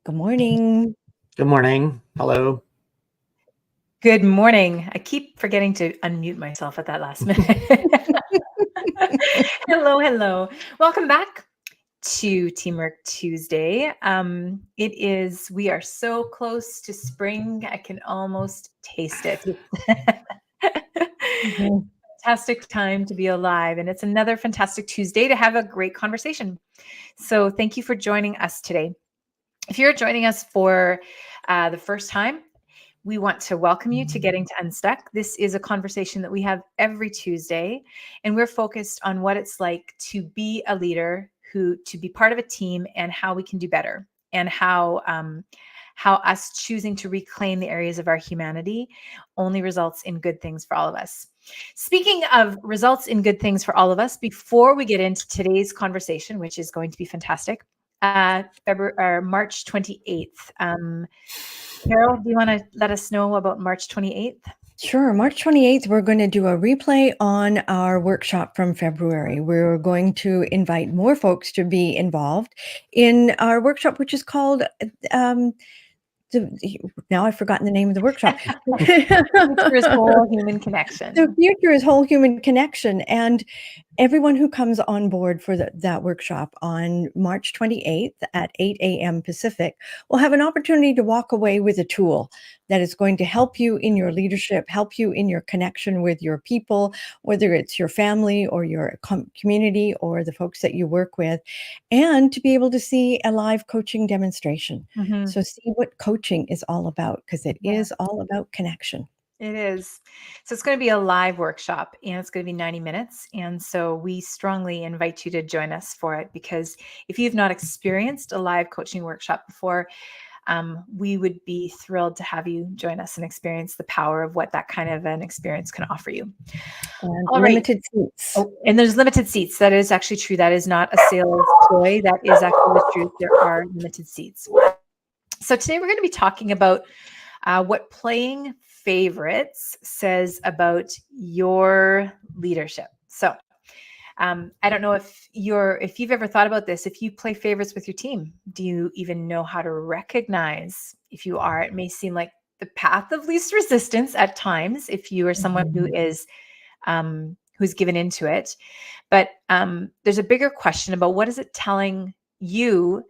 Good morning. Good morning. Hello. Good morning. I keep forgetting to unmute myself at that last minute. Hello. Welcome back to Teamwork Tuesday. We are so close to spring. I can almost taste it. Fantastic time to be alive. And it's another fantastic Tuesday to have a great conversation. So thank you for joining us today. If you're joining us for the first time, we want to welcome you to Getting to Unstuck. This is a conversation that we have every Tuesday, and we're focused on what it's like to be a leader, to be part of a team, and how we can do better, and how us choosing to reclaim the areas of our humanity only results in good things for all of us. Speaking of results in good things for all of us, before we get into today's conversation, which is going to be fantastic, March 28th. Carol, do you want to let us know about March 28th? Sure. March 28th, we're going to do a replay on our workshop from February. We're going to invite more folks to be involved in our workshop, which is called, now I've forgotten the name of the workshop. The future is whole human connection. The future is whole human connection. And everyone who comes on board for that workshop on March 28th at 8 a.m. Pacific will have an opportunity to walk away with a tool that is going to help you in your leadership, help you in your connection with your people, whether it's your family or your community or the folks that you work with, and to be able to see a live coaching demonstration. Mm-hmm. So see what coaching is all about, because it is all about connection. It is. So it's going to be a live workshop, and it's going to be 90 minutes. And so we strongly invite you to join us for it, because if you've not experienced a live coaching workshop before, we would be thrilled to have you join us and experience the power of what that kind of an experience can offer you. And limited seats. Oh, and there's limited seats. That is actually true. That is not a sales ploy. That is actually the truth. There are limited seats. So today we're going to be talking about what playing favorites says about your leadership. So I don't know if you've ever thought about this. If you play favorites with your team, do you even know how to recognize if you are? It may seem like the path of least resistance at times if you are someone who is who's given into it. But there's a bigger question about what is it telling you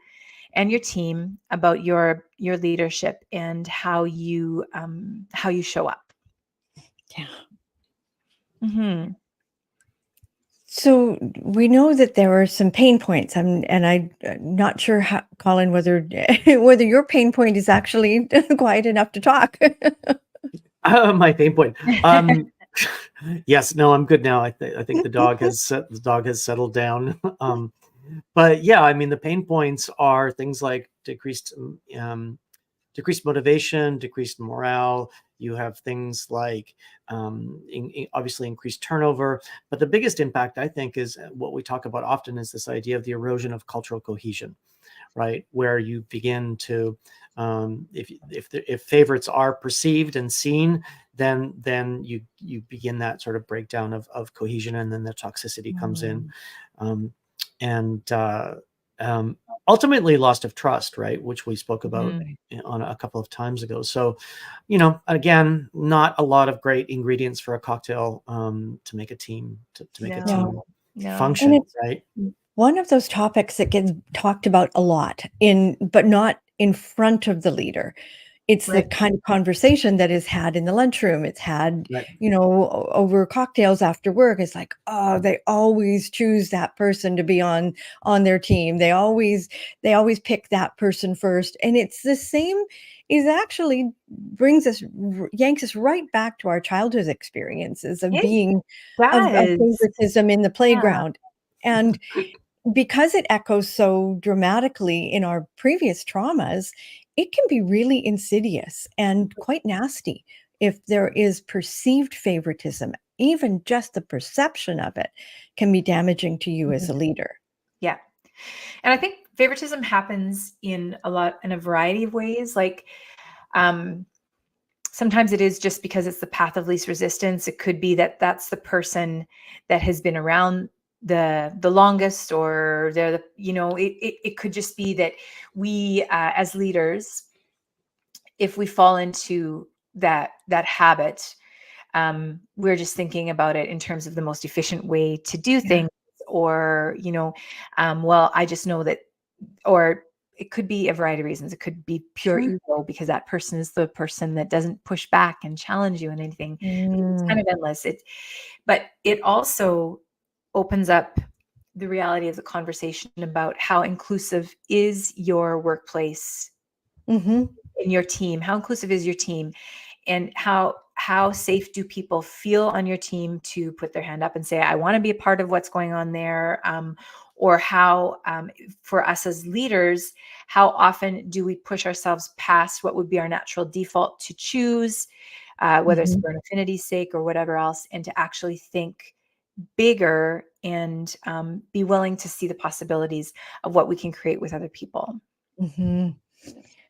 and your team about your leadership and how you show up. Yeah. Mm-hmm. So we know that there are some pain points, and I'm not sure, Colin, whether your pain point is actually quiet enough to talk. My pain point. Yes, no, I'm good now. I think the dog has settled down. But yeah, I mean, the pain points are things like decreased motivation, decreased morale. You have things like obviously increased turnover. But the biggest impact, I think, is what we talk about often, is this idea of the erosion of cultural cohesion, right? Where you begin to, if favorites are perceived and seen, then you begin that sort of breakdown of cohesion, and then the toxicity comes in, and ultimately loss of trust, right? Which we spoke about on a couple of times ago. So, again, not a lot of great ingredients for a cocktail to make a team a team function, right? One of those topics that gets talked about a lot but not in front of the leader. It's the kind of conversation that is had in the lunchroom. It's had, over cocktails after work. It's like, oh, they always choose that person to be on their team. They always pick that person first. And it's the same, is actually yanks us right back to our childhood experiences of being of favoritism in the playground. Yeah. And because it echoes so dramatically in our previous traumas, it can be really insidious and quite nasty if there is perceived favoritism. Even just the perception of it can be damaging to you as a leader. Yeah. And I think favoritism happens in a variety of ways. Like sometimes it is just because it's the path of least resistance. It could be that that's the person that has been around the longest, or they're the, it could just be that we, as leaders, if we fall into that habit, we're just thinking about it in terms of the most efficient way to do things, or, well, I just know that, or it could be a variety of reasons. It could be pure Sure. ego because that person is the person that doesn't push back and challenge you in anything. It's kind of endless. But it also opens up the reality of the conversation about how inclusive is your workplace, Mm-hmm. in your team. How inclusive is your team, and how safe do people feel on your team to put their hand up and say, I want to be a part of what's going on there? Or how, for us as leaders, how often do we push ourselves past what would be our natural default to choose, whether it's for an affinity's sake or whatever else, and to actually think bigger and be willing to see the possibilities of what we can create with other people. Mm-hmm.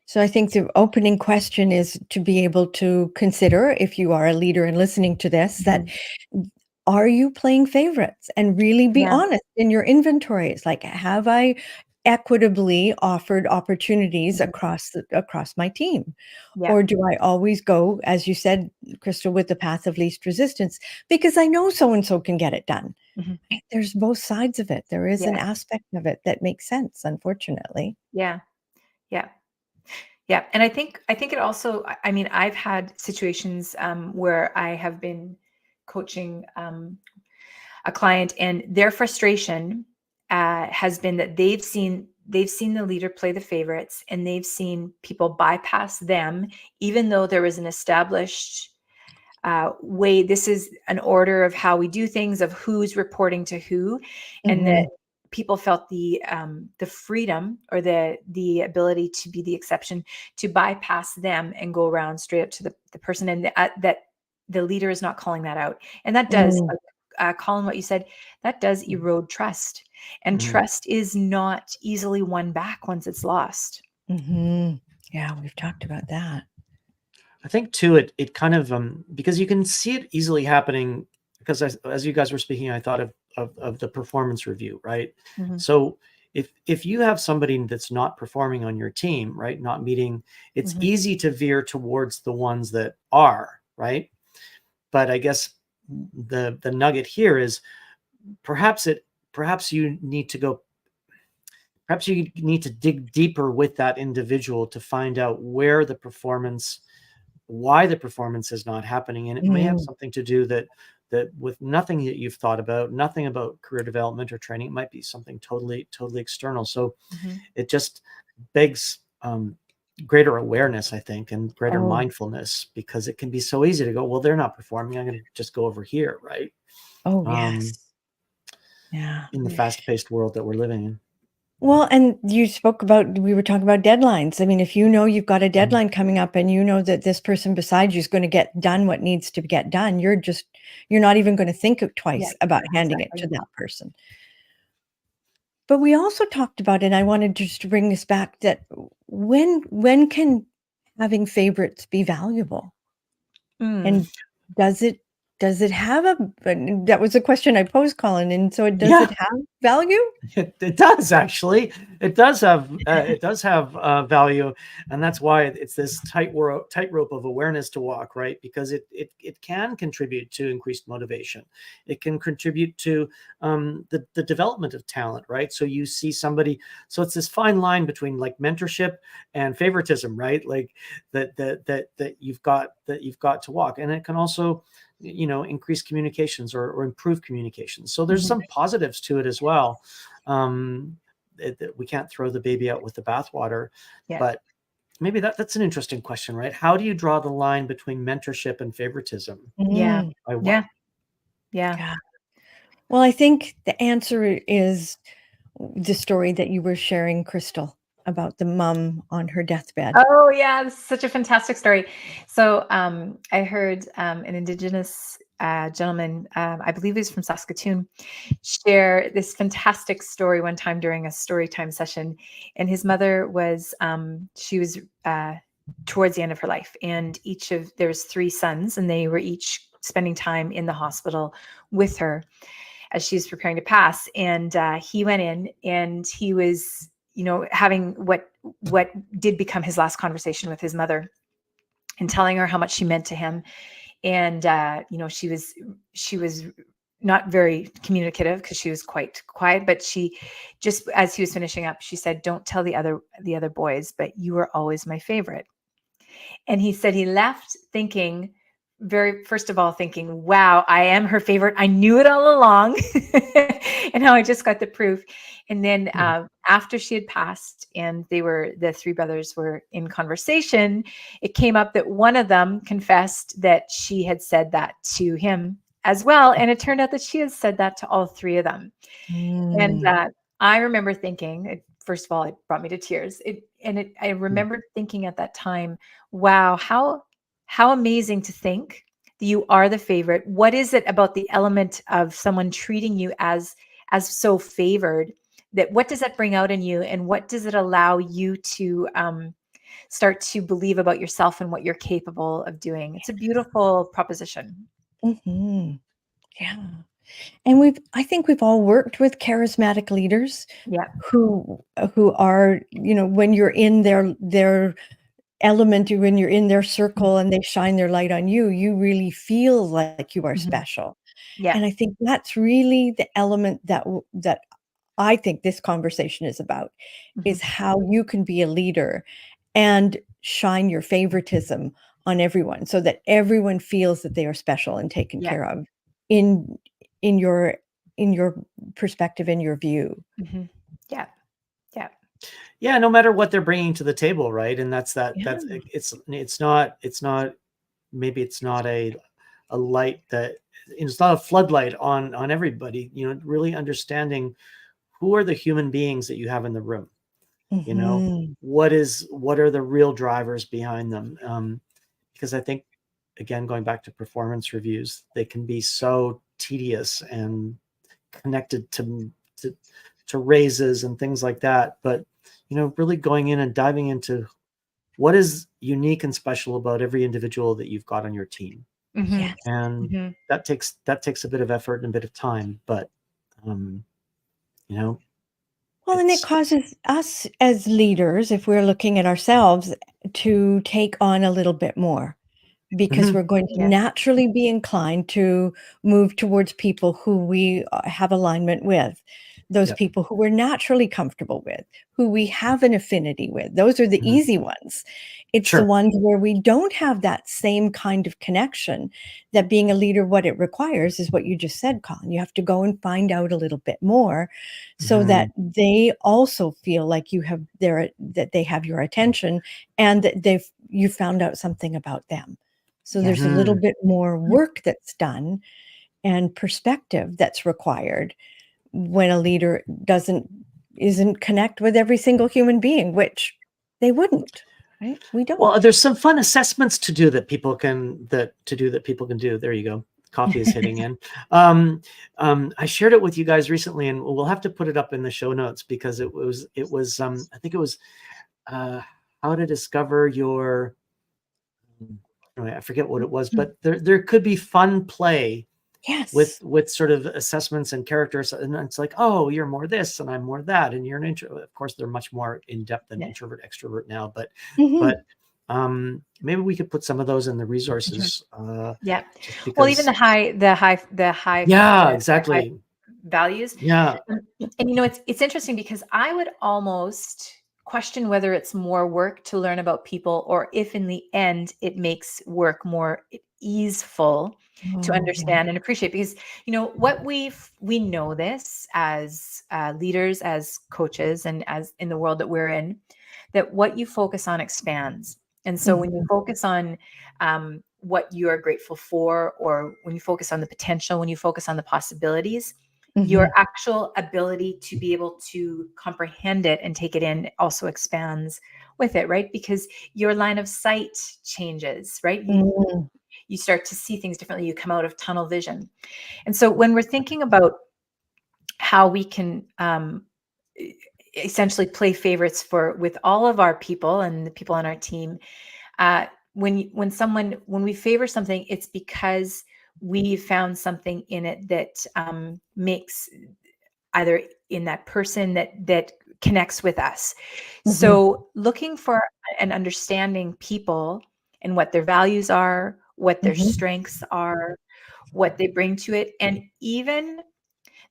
So I think the opening question is to be able to consider, if you are a leader and listening to this, that are you playing favorites, and really be honest in your inventory. It's like, have I equitably offered opportunities across my team? Yeah. Or do I always go, as you said, Crystal, with the path of least resistance because I know so-and-so can get it done? Right? There's both sides of it. There is an aspect of it that makes sense, unfortunately. Yeah. Yeah. Yeah. And I think it also, I mean, I've had situations where I have been coaching a client, and their frustration has been that they've seen the leader play the favorites, and they've seen people bypass them, even though there was an established way. This is an order of how we do things, of who's reporting to who, and that people felt the freedom, or the ability to be the exception, to bypass them and go around straight up to the person, and that the leader is not calling that out. And that does, Colin, what you said, that does erode trust, and trust is not easily won back once it's lost. Yeah, we've talked about that. I think too, it kind of, because you can see it easily happening, because as you guys were speaking, I thought of the performance review, right? So if you have somebody that's not performing on your team, right, not meeting, it's easy to veer towards the ones that are, right? But I guess the nugget here is perhaps you need to dig deeper with that individual to find out why the performance is not happening. And it may have something to do that with nothing that you've thought about, nothing about career development or training. It might be something totally external. So it just begs greater awareness, I think, and greater mindfulness, because it can be so easy to go, well, they're not performing, I'm going to just go over here, right? Yes. Yeah. In the fast-paced world that we're living in. Well, and we were talking about deadlines. I mean, if you know you've got a deadline coming up, and you know that this person beside you is going to get done what needs to get done, you're not even going to think twice about handing it to that person. But we also talked about, and I wanted just to bring this back, that when can having favorites be valuable? And does it have that was a question I posed, Colin, and so does it have value? It does, actually. It does have value, and that's why it's this tightrope of awareness to walk, right? Because it can contribute to increased motivation. It can contribute to the development of talent, right? So you see somebody, so it's this fine line between like mentorship and favoritism, right? Like that you've got to walk, and it can also increase communications or improve communications. So there's some positives to it as well. We can't throw the baby out with the bathwater, but maybe that's an interesting question, right? How do you draw the line between mentorship and favoritism? Yeah. Well, I think the answer is the story that you were sharing, Crystal, about the mom on her deathbed. Oh yeah, this is such a fantastic story. So I heard an Indigenous gentleman, I believe he's from Saskatoon, share this fantastic story one time during a story time session. And his mother was, she was towards the end of her life, and there was 3 sons, and they were each spending time in the hospital with her. as she was preparing to pass. And he went in and he was, having what did become his last conversation with his mother and telling her how much she meant to him. And, she was not very communicative because she was quite quiet, but she just, as he was finishing up, she said, "Don't tell the other boys, but you were always my favorite." And he said he left thinking, first of all, thinking, wow, I am her favorite. I knew it all along. And now I just got the proof. And then after she had passed and the three brothers were in conversation, it came up that one of them confessed that she had said that to him as well. And it turned out that she had said that to all three of them. And I remember thinking, first of all, it brought me to tears. I remember thinking at that time, wow, how amazing to think that you are the favorite. What is it about the element of someone treating you as so favored, that what does that bring out in you, and what does it allow you to start to believe about yourself and what you're capable of doing? It's a beautiful proposition. Mm-hmm. Yeah. And I think we've all worked with charismatic leaders who are, when you're in their element, when you're in their circle and they shine their light on you, you really feel like you are special. Yeah. And I think that's really the element that I think this conversation is about, is how you can be a leader and shine your favoritism on everyone so that everyone feels that they are special and taken care of in your perspective, in your view. Yeah. Yeah. Yeah. No matter what they're bringing to the table. Right. And that's it's not, maybe it's not a light that, it's not a floodlight on everybody, really understanding who are the human beings that you have in the room. What are the real drivers behind them? Because I think, again, going back to performance reviews, they can be so tedious and connected to raises and things like that. But, really going in and diving into what is unique and special about every individual that you've got on your team. Yes. And that takes a bit of effort and a bit of time, but, well, and it causes us as leaders, if we're looking at ourselves, to take on a little bit more, because we're going to naturally be inclined to move towards people who we have alignment with, those people who we're naturally comfortable with, who we have an affinity with. Those are the easy ones. It's the ones where we don't have that same kind of connection, that being a leader, what it requires is what you just said, Colin. You have to go and find out a little bit more so that they also feel like that they have your attention, and that you found out something about them. So there's a little bit more work that's done and perspective that's required when a leader isn't connect with every single human being, which they wouldn't, right? We don't. Well, there's some fun assessments to do that people can do. There you go. Coffee is hitting in. I shared it with you guys recently, and we'll have to put it up in the show notes, because it was I think it was how to discover your, I forget what it was, but there could be fun play with sort of assessments and characters, and it's like, oh, you're more this and I'm more that, and you're an introvert. Of course, they're much more in depth than introvert extrovert now, but maybe we could put some of those in the resources. Well, even the high exactly values. And it's interesting, because I would almost question whether it's more work to learn about people, or if in the end it makes work more easeful to understand and appreciate. Because what we know this as leaders, as coaches, and as in the world that we're in, that what you focus on expands. And so when you focus on what you are grateful for, or when you focus on the potential, when you focus on the possibilities, your actual ability to be able to comprehend it and take it in also expands with it, right? Because your line of sight changes, right? You start to see things differently. You come out of tunnel vision. And so when we're thinking about how we can essentially play favorites with all of our people and the people on our team, when we favor something, it's because we found something in it that makes either in that person that connects with us. So looking for and understanding people and what their values are, what their strengths are, what they bring to it, and even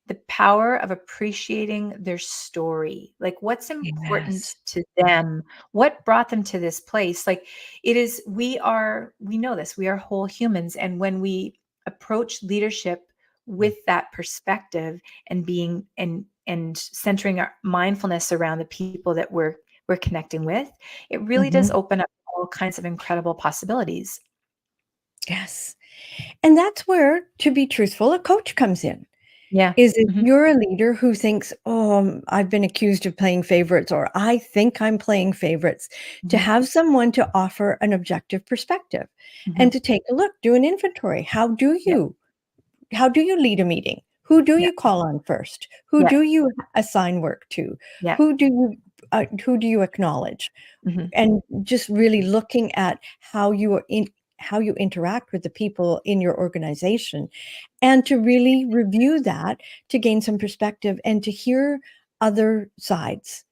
the power of appreciating their story, like what's important to them, what brought them to this place. Like we know this, we are whole humans. And when we approach leadership with that perspective and being and centering our mindfulness around the people that we're connecting with, it really does open up all kinds of incredible possibilities. Yes. And that's where, to be truthful, a coach comes in. Yeah. Is if you're a leader who thinks, oh, I've been accused of playing favorites, or I think I'm playing favorites, to have someone to offer an objective perspective and to take a look, do an inventory. How do you lead a meeting? Who do you call on first? Who do you assign work to? Who do you acknowledge? And just really looking at how you interact with the people in your organization, and to really review that, to gain some perspective and to hear other sides,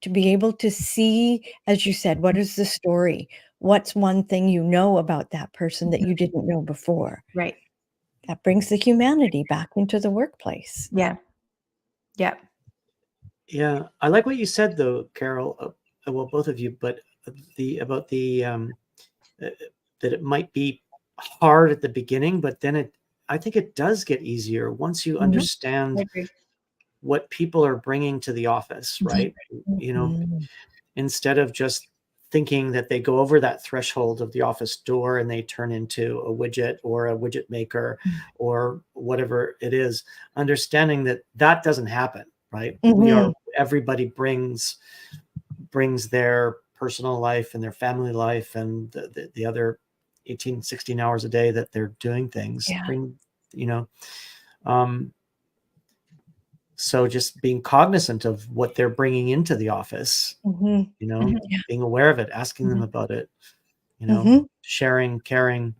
to be able to see, as you said, what is the story? What's one thing you know about that person that you didn't know before? Right. That brings the humanity back into the workplace. Yeah. Yeah. Yeah. I like what you said, though, Carol, well, both of you, but about that it might be hard at the beginning, but then I think it does get easier once you understand what people are bringing to the office, right? Instead of just thinking that they go over that threshold of the office door and they turn into a widget or a widget maker or whatever it is, understanding that doesn't happen, right? Everybody brings their personal life and their family life and the other 18, 16 hours a day that they're doing things. So just being cognizant of what they're bringing into the office, being aware of it, asking them about it, sharing, caring,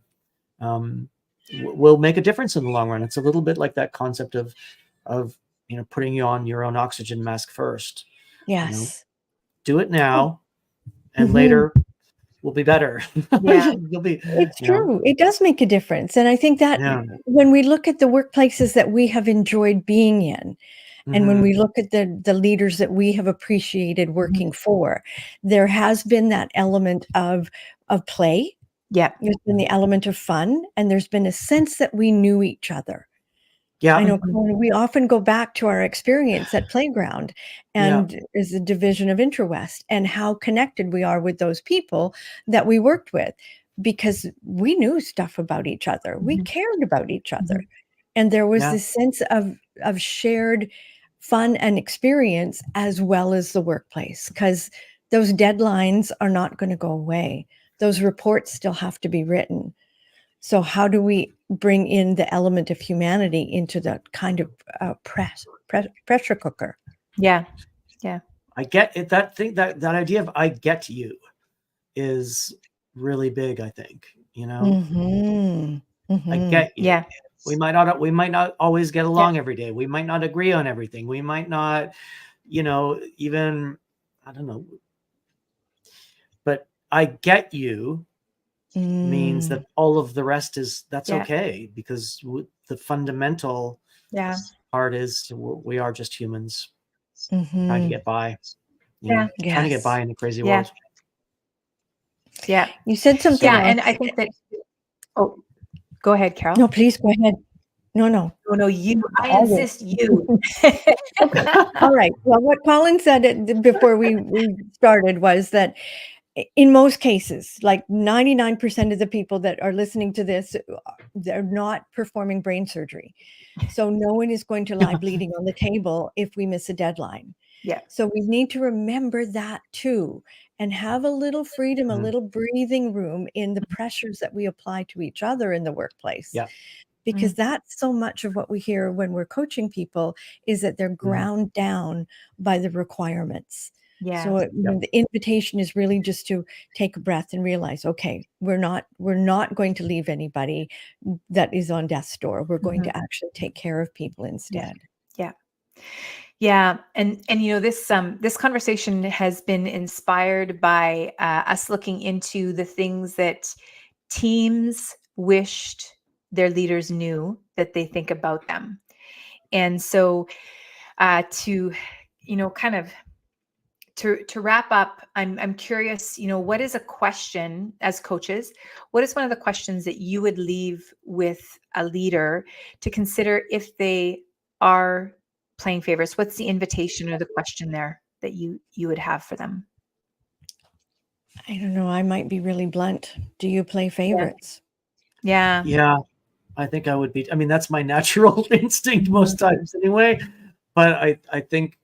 will make a difference in the long run. It's a little bit like that concept of putting you on your own oxygen mask first. Yes. Do it now, and later will be better. Yeah. It's true. It does make a difference. And I think that when we look at the workplaces that we have enjoyed being in, and when we look at the leaders that we have appreciated working for, there has been that element of play. Yeah. There's been the element of fun, and there's been a sense that we knew each other. Yeah. I know we often go back to our experience at Playground and is the division of Interwest, and how connected we are with those people that we worked with, because we knew stuff about each other. We cared about each other. And there was this sense of shared fun and experience, as well as the workplace, because those deadlines are not going to go away. Those reports still have to be written. So how do we bring in the element of humanity into that kind of pressure cooker? Yeah. Yeah. I get it. That idea of I get you is really big, I think. I get you. Yeah. We might not always get along every day. We might not agree on everything. We might not, even, I don't know. But I get you means that all of the rest that's okay, because the fundamental part is we are just humans trying to get by. Trying to get by in a crazy world. Yeah. You said something. Yeah. And I think that, go ahead, Carol. No, please go ahead. No, you. I insist you. All right. Well, what Colin said before we started was that in most cases, like 99% of the people that are listening to this, they're not performing brain surgery. So no one is going to lie bleeding on the table if we miss a deadline. Yeah. So we need to remember that too, and have a little freedom, a little breathing room in the pressures that we apply to each other in the workplace. Yeah. Because that's so much of what we hear when we're coaching people, is that they're ground down by the requirements. Yeah. So the invitation is really just to take a breath and realize, okay, we're not going to leave anybody that is on death's door. We're going to actually take care of people instead. Yeah. Yeah. And this conversation has been inspired by us looking into the things that teams wished their leaders knew that they think about them. And so to wrap up, I'm curious, what is a question as coaches? What is one of the questions that you would leave with a leader to consider if they are playing favorites? What's the invitation or the question there that you would have for them? I don't know. I might be really blunt. Do you play favorites? Yeah. Yeah. I think I would be. I mean, that's my natural instinct most times anyway. But I think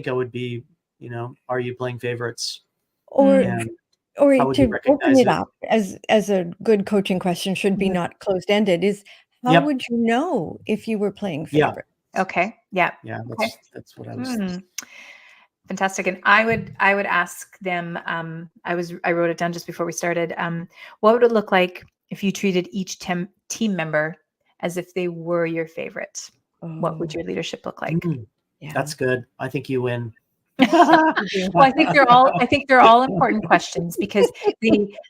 I would be, are you playing favorites? Or how would you to open recognize it it? up as a good coaching question should be not closed-ended is how Yep. would you know if you were playing Yeah. favorites? Okay. Yeah. Yeah. Okay. That's what I was. Fantastic. And I would ask them, I wrote it down just before we started. What would it look like if you treated each team member as if they were your favorite? What would your leadership look like? Yeah. That's good. I think you win. Well, I think they're all important questions because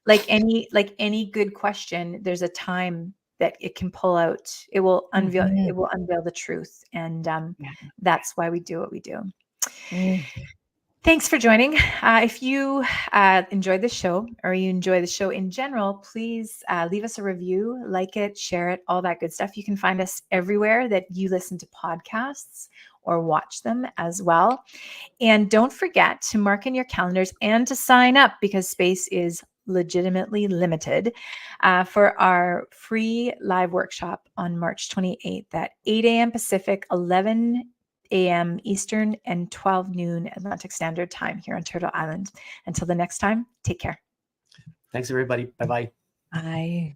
like any good question, there's a time that it can pull out. It will unveil the truth. And that's why we do what we do. Thanks for joining. If you enjoyed the show or you enjoy the show in general, please leave us a review, like it, share it, all that good stuff. You can find us everywhere that you listen to podcasts or watch them as well. And don't forget to mark in your calendars and to sign up because space is legitimately limited for our free live workshop on March 28th at 8 a.m. Pacific, 11 a.m. Eastern, and 12 noon Atlantic Standard Time here on Turtle Island. Until the next time, take care. Thanks, everybody. Bye-bye. Bye.